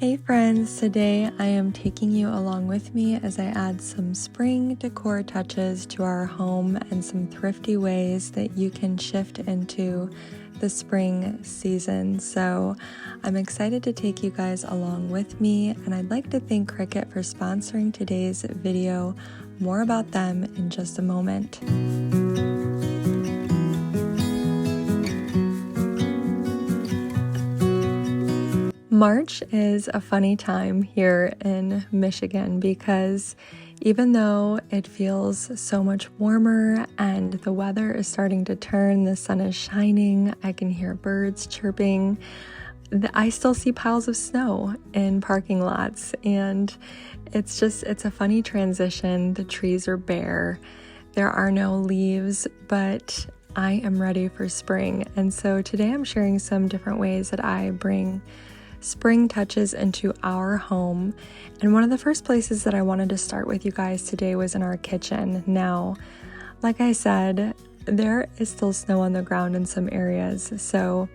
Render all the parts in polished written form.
Hey friends, today I am taking you along with me as I add some spring decor touches to our home and some thrifty ways that you can shift into the spring season. So I'm excited to take you guys along with me, and I'd like to thank Cricut for sponsoring today's video. More about them in just a moment. March is a funny time here in Michigan because even though it feels so much warmer and the weather is starting to turn, the sun is shining, I can hear birds chirping, I still see piles of snow in parking lots, and it's a funny transition. The trees are bare, there are no leaves, but I am ready for spring. And so today I'm sharing some different ways that I bring spring touches into our home. And one of the first places that I wanted to start with you guys today was in our kitchen. Now, like I said, there is still snow on the ground in some areas, so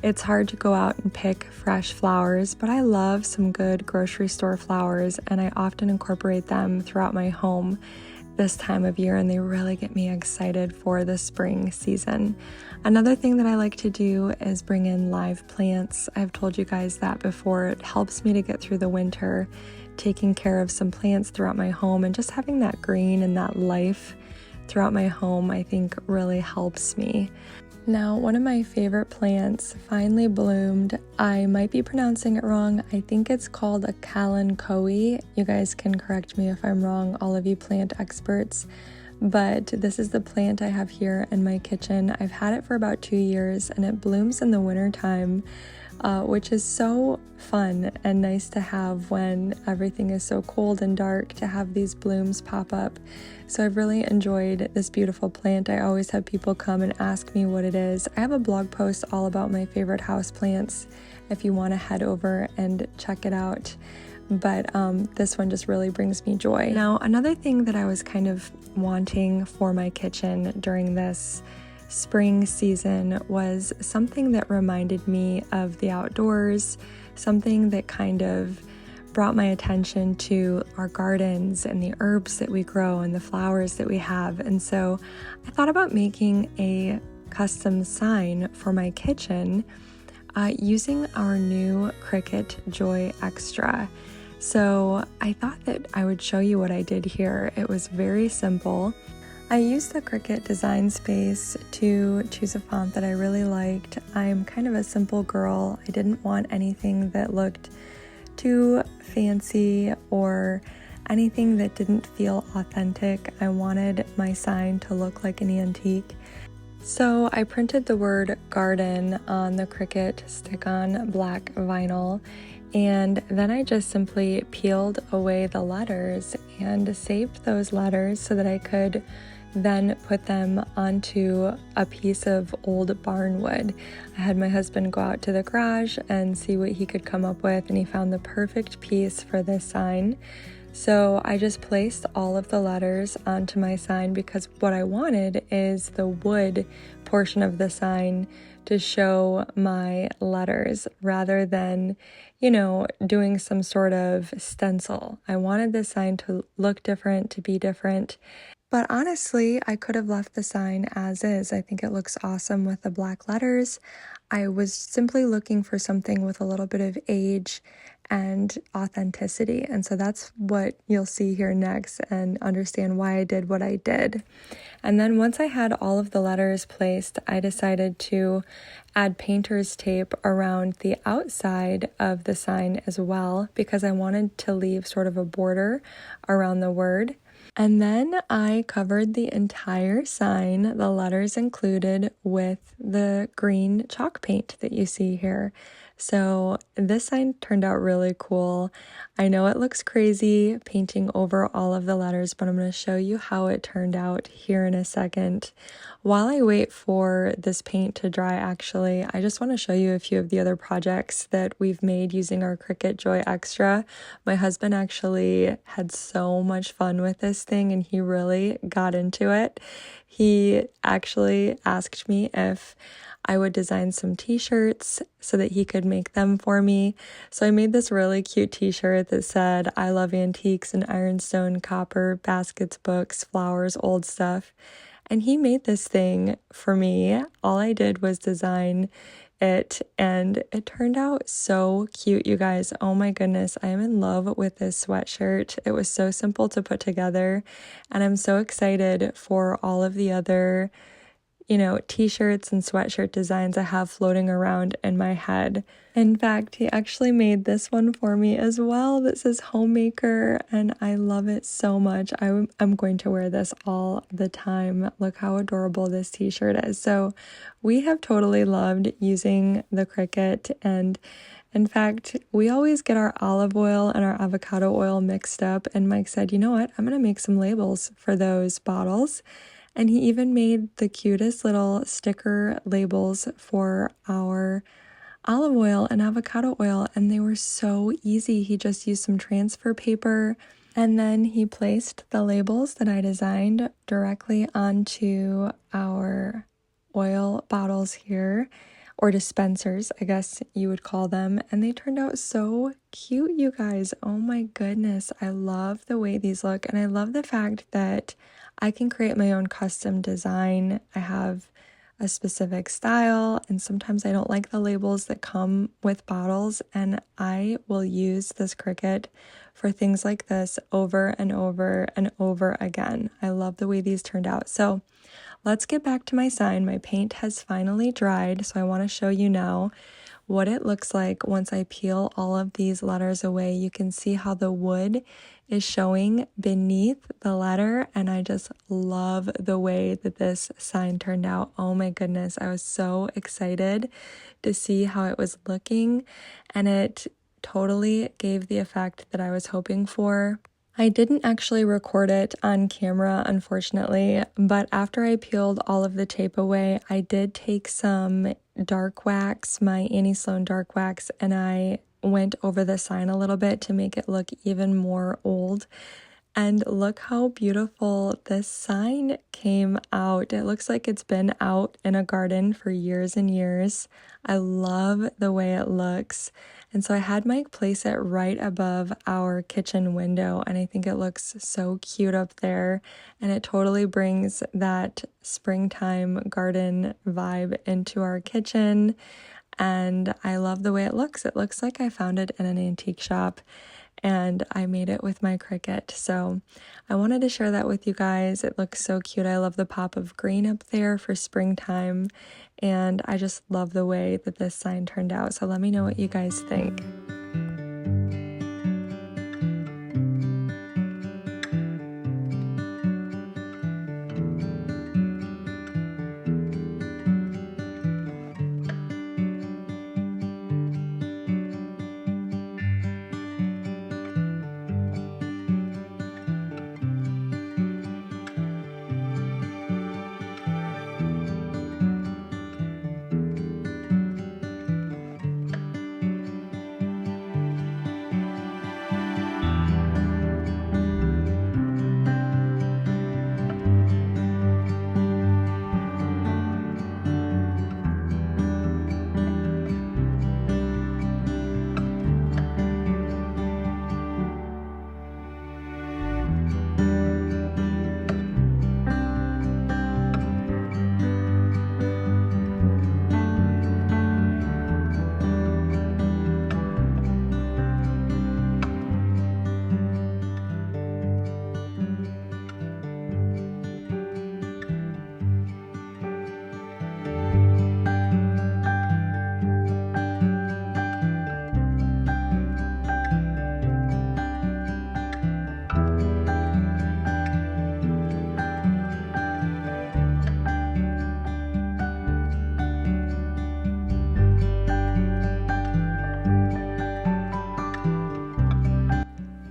it's hard to go out and pick fresh flowers, but I love some good grocery store flowers, and I often incorporate them throughout my home this time of year, and they really get me excited for the spring season. Another thing that I like to do is bring in live plants. I've told you guys that before. It helps me to get through the winter, taking care of some plants throughout my home, and just having that green and that life throughout my home, I think really helps me. Now, one of my favorite plants finally bloomed. I might be pronouncing it wrong. I think it's called a kalanchoe. You guys can correct me if I'm wrong, all of you plant experts. But this is the plant I have here in my kitchen. I've had it for about 2 years, and it blooms in the winter time, which is so fun and nice to have when everything is so cold and dark, to have these blooms pop up. So I've really enjoyed this beautiful plant. I always have people come and ask me what it is. I have a blog post all about my favorite house plants if you want to head over and check it out. But this one just really brings me joy. Now, another thing that I was kind of wanting for my kitchen during this spring season was something that reminded me of the outdoors, something that kind of brought my attention to our gardens and the herbs that we grow and the flowers that we have. And so I thought about making a custom sign for my kitchen using our new Cricut Joy Extra. So I thought that I would show you what I did here. It was very simple. I used the Cricut design space to choose a font that I really liked. I'm kind of a simple girl. I didn't want anything that looked too fancy or anything that didn't feel authentic. I wanted my sign to look like an antique. So I printed the word garden on the Cricut stick-on black vinyl, and then I just simply peeled away the letters and saved those letters so that I could then put them onto a piece of old barn wood. I had my husband go out to the garage and see what he could come up with, and he found the perfect piece for this sign. So I just placed all of the letters onto my sign because what I wanted is the wood portion of the sign to show my letters rather than, doing some sort of stencil. I wanted the sign to look different, to be different. But honestly, I could have left the sign as is. I think it looks awesome with the black letters. I was simply looking for something with a little bit of age and authenticity. And so that's what you'll see here next and understand why I did what I did. And then once I had all of the letters placed, I decided to add painter's tape around the outside of the sign as well, because I wanted to leave sort of a border around the word. And then I covered the entire sign, the letters included, with the green chalk paint that you see here. So this sign turned out really cool. I know it looks crazy painting over all of the letters, but I'm going to show you how it turned out here in a second. While I wait for this paint to dry, actually, I just want to show you a few of the other projects that we've made using our Cricut Joy Extra. My husband actually had so much fun with this thing, and he really got into it. He actually asked me if I would design some t-shirts so that he could make them for me. So I made this really cute t-shirt that said, "I love antiques and ironstone, copper, baskets, books, flowers, old stuff." And he made this thing for me. All I did was design it, and it turned out so cute, you guys. Oh my goodness, I am in love with this sweatshirt. It was so simple to put together, and I'm so excited for all of the other t-shirts and sweatshirt designs I have floating around in my head. In fact, he actually made this one for me as well that says homemaker, and I love it so much. I'm going to wear this all the time. Look how adorable this t-shirt is. So we have totally loved using the Cricut, and in fact, we always get our olive oil and our avocado oil mixed up, and Mike said, "You know what? I'm going to make some labels for those bottles." And he even made the cutest little sticker labels for our olive oil and avocado oil, and they were so easy. He just used some transfer paper, and then he placed the labels that I designed directly onto our oil bottles here, or dispensers, I guess you would call them, and they turned out so cute, you guys. Oh my goodness, I love the way these look, and I love the fact that I can create my own custom design. I have a specific style, and sometimes I don't like the labels that come with bottles, and I will use this Cricut for things like this over and over and over again. I love the way these turned out. So let's get back to my sign. My paint has finally dried, so I want to show you now what it looks like once I peel all of these letters away. You can see how the wood is showing beneath the letter, and I just love the way that this sign turned out. Oh my goodness, I was so excited to see how it was looking, and it totally gave the effect that I was hoping for. I didn't actually record it on camera, unfortunately, but after I peeled all of the tape away, I did take some dark wax, my Annie Sloan dark wax, and I went over the sign a little bit to make it look even more old. And look how beautiful this sign came out. It looks like it's been out in a garden for years and years. I love the way it looks. And so I had Mike place it right above our kitchen window, and I think it looks so cute up there. And it totally brings that springtime garden vibe into our kitchen. And I love the way it looks. It looks like I found it in an antique shop, and I made it with my Cricut. So I wanted to share that with you guys. It looks so cute. I love the pop of green up there for springtime, and I just love the way that this sign turned out. So let me know what you guys think.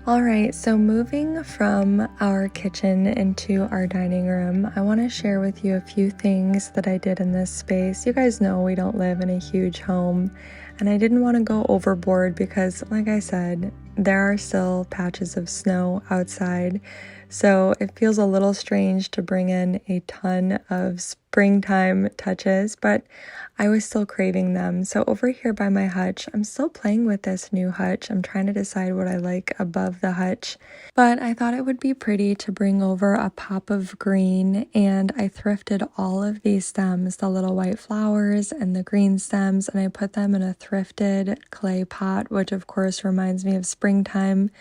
All right, so moving from our kitchen into our dining room, I want to share with you a few things that I did in this space. You guys know we don't live in a huge home, and I didn't want to go overboard because, like I said, there are still patches of snow outside. So it feels a little strange to bring in a ton of springtime touches, but I was still craving them. So over here by my hutch, I'm still playing with this new hutch. I'm trying to decide what I like above the hutch, but I thought it would be pretty to bring over a pop of green, and I thrifted all of these stems, the little white flowers and the green stems, and I put them in a thrifted clay pot, which of course reminds me of springtime.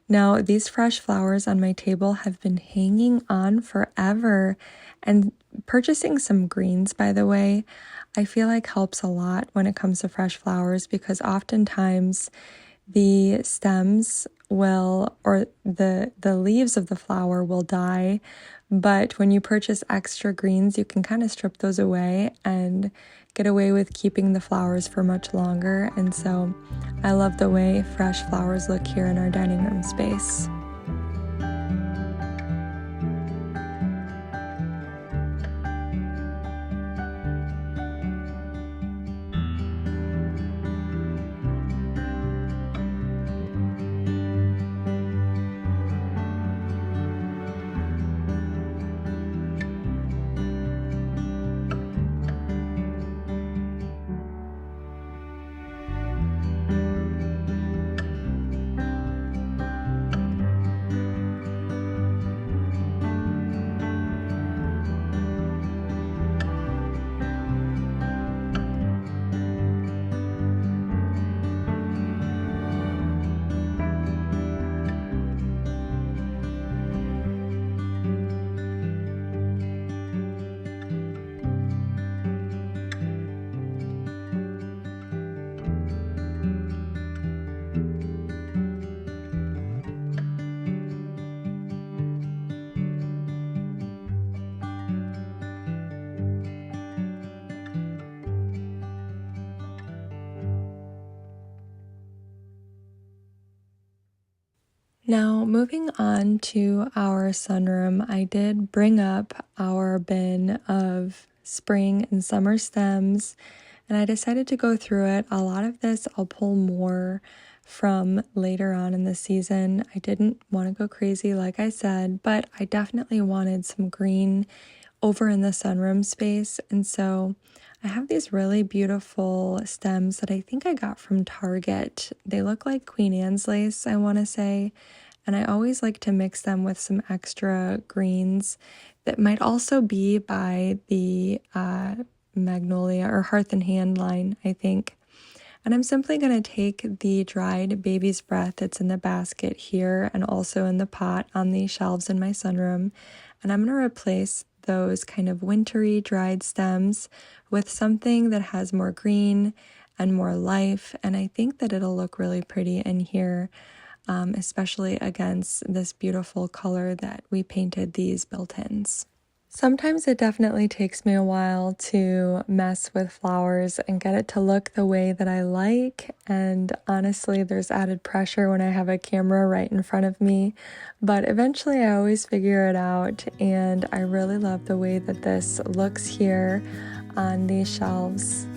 Now, these fresh flowers on my table have been hanging on forever, and purchasing some greens, by the way, I feel like helps a lot when it comes to fresh flowers, because oftentimes the stems will, or the leaves of the flower will die, but when you purchase extra greens, you can kind of strip those away and get away with keeping the flowers for much longer. And so I love the way fresh flowers look here in our dining room space. Now, moving on to our sunroom, I did bring up our bin of spring and summer stems, and I decided to go through it. A lot of this I'll pull more from later on in the season. I didn't want to go crazy, like I said, but I definitely wanted some green over in the sunroom space, and so I have these really beautiful stems that I think I got from Target. They look like Queen Anne's lace, I want to say, and I always like to mix them with some extra greens that might also be by the Magnolia or Hearth and Hand line, I think. And I'm simply going to take the dried baby's breath that's in the basket here and also in the pot on the shelves in my sunroom, and I'm going to replace those kind of wintry dried stems with something that has more green and more life, and I think that it'll look really pretty in here, especially against this beautiful color that we painted these built-ins. Sometimes it definitely takes me a while to mess with flowers and get it to look the way that I like, and honestly there's added pressure when I have a camera right in front of me, but eventually I always figure it out, and I really love the way that this looks here on these shelves.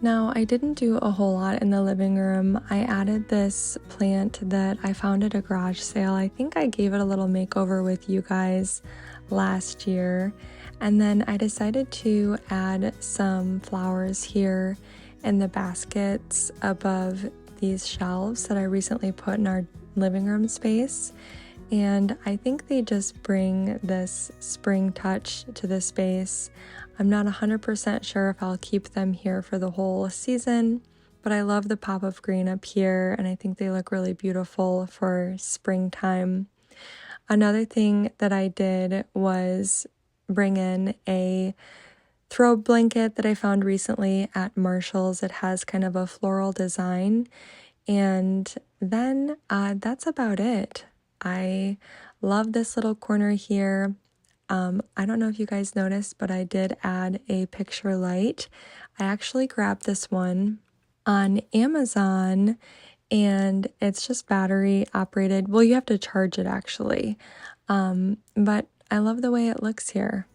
Now, I didn't do a whole lot in the living room. I added this plant that I found at a garage sale. I think I gave it a little makeover with you guys last year. And then I decided to add some flowers here in the baskets above these shelves that I recently put in our living room space. And I think they just bring this spring touch to the space. I'm not 100% sure if I'll keep them here for the whole season, but I love the pop of green up here, and I think they look really beautiful for springtime. Another thing that I did was bring in a throw blanket that I found recently at Marshall's. It has kind of a floral design, And then that's about it. I love this little corner here. I don't know if you guys noticed, but I did add a picture light. I actually grabbed this one on Amazon, and it's just battery operated. Well, you have to charge it actually. But I love the way it looks here.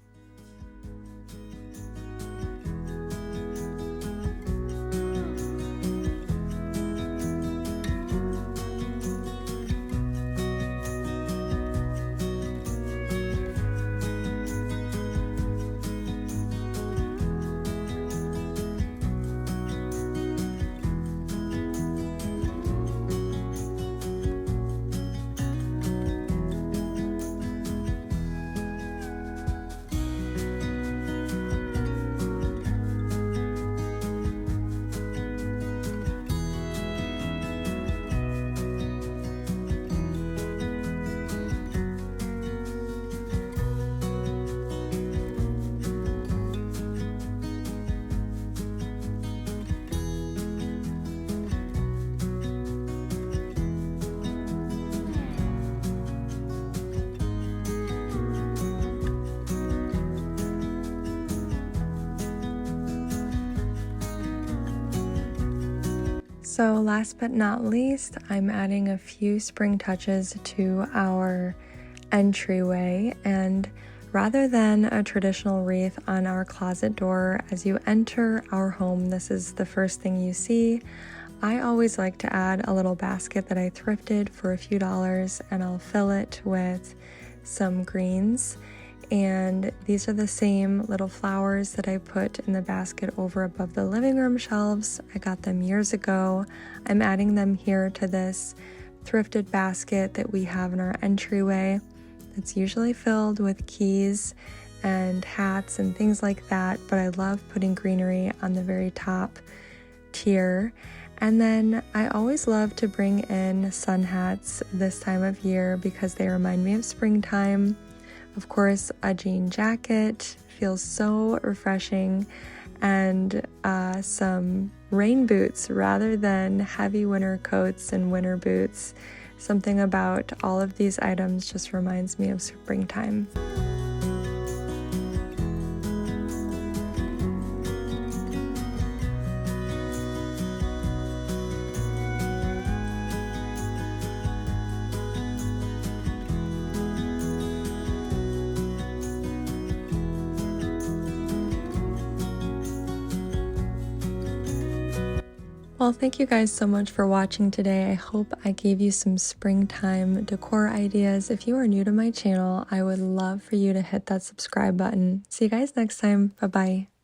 So last but not least, I'm adding a few spring touches to our entryway, and rather than a traditional wreath on our closet door as you enter our home, this is the first thing you see. I always like to add a little basket that I thrifted for a few dollars, and I'll fill it with some greens. And these are the same little flowers that I put in the basket over above the living room shelves. I got them years ago. I'm adding them here to this thrifted basket that we have in our entryway. It's usually filled with keys and hats and things like that, but I love putting greenery on the very top tier. And then I always love to bring in sun hats this time of year because they remind me of springtime. Of course, a jean jacket feels so refreshing, and some rain boots rather than heavy winter coats and winter boots. Something about all of these items just reminds me of springtime. Well, thank you guys so much for watching today. I hope I gave you some springtime decor ideas. If you are new to my channel, I would love for you to hit that subscribe button. See you guys next time. Bye-bye.